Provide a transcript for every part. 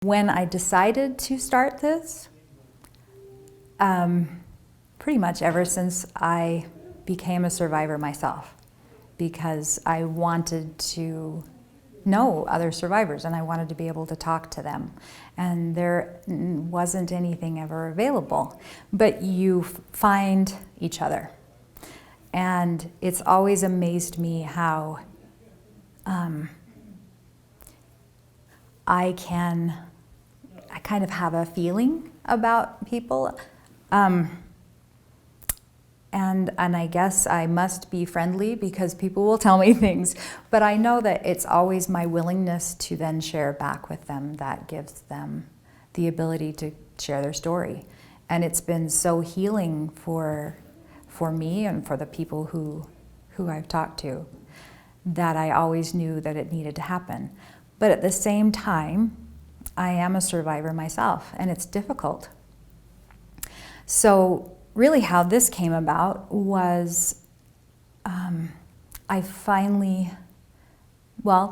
When I decided to start this, pretty much ever since I became a survivor myself, because I wanted to know other survivors and I wanted to be able to talk to them. And there wasn't anything ever available, but you find each other. And it's always amazed me how I kind of have a feeling about people. And I guess I must be friendly because people will tell me things, but I know that it's always my willingness to then share back with them that gives them the ability to share their story. And it's been so healing for me and for the people who I've talked to, that I always knew that it needed to happen. But at the same time, I am a survivor myself, and it's difficult. So really how this came about was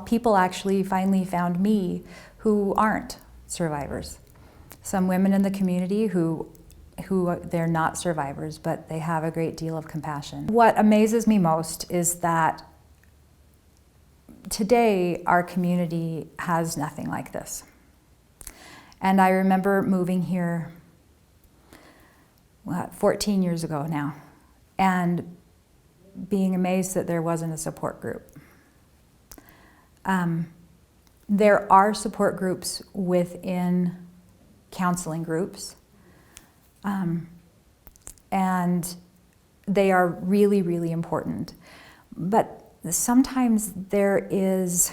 people actually finally found me who aren't survivors. Some women in the community who they're not survivors, but they have a great deal of compassion. What amazes me most is that today our community has nothing like this. And I remember moving here 14 years ago now, and being amazed that there wasn't a support group. There are support groups within counseling groups, and they are really, really important. But sometimes there is,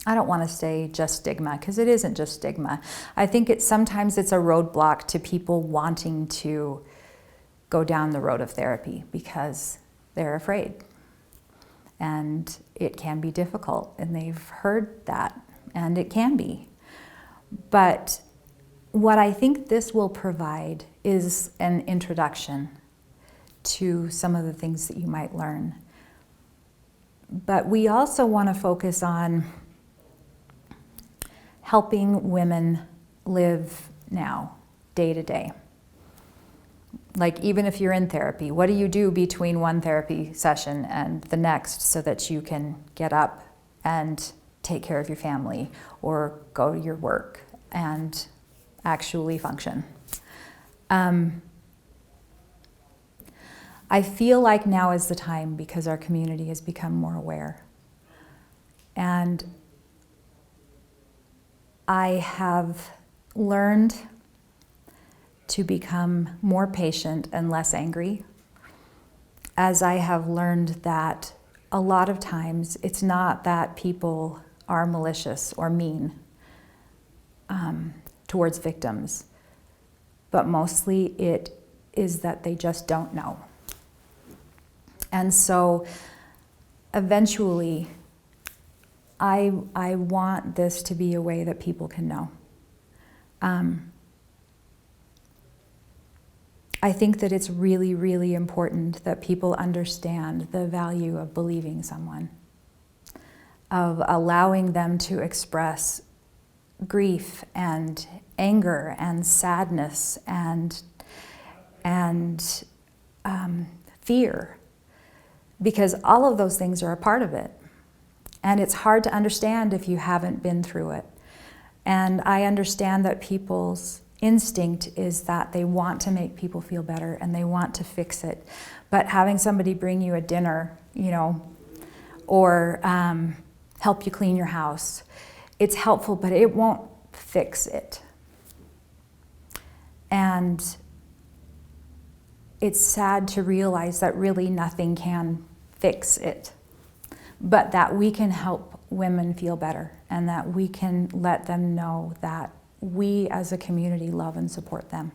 I don't want to say just stigma, because it isn't just stigma. I think sometimes it's a roadblock to people wanting to go down the road of therapy because they're afraid. And it can be difficult, and they've heard that, and it can be. But what I think this will provide is an introduction to some of the things that you might learn. But we also want to focus on helping women live now, day to day. Like, even if you're in therapy, what do you do between one therapy session and the next so that you can get up and take care of your family or go to your work and actually function? I feel like now is the time, because our community has become more aware. And I have learned to become more patient and less angry, as I have learned that a lot of times it's not that people are malicious or mean towards victims, but mostly it is that they just don't know. And so eventually, I want this to be a way that people can know. I think that it's really, really important that people understand the value of believing someone, of allowing them to express grief and anger and sadness and fear, because all of those things are a part of it. And it's hard to understand if you haven't been through it. And I understand that people's instinct is that they want to make people feel better and they want to fix it. But having somebody bring you a dinner, or help you clean your house, it's helpful, but it won't fix it. And it's sad to realize that really nothing can fix it, but that we can help women feel better, and that we can let them know that we as a community love and support them.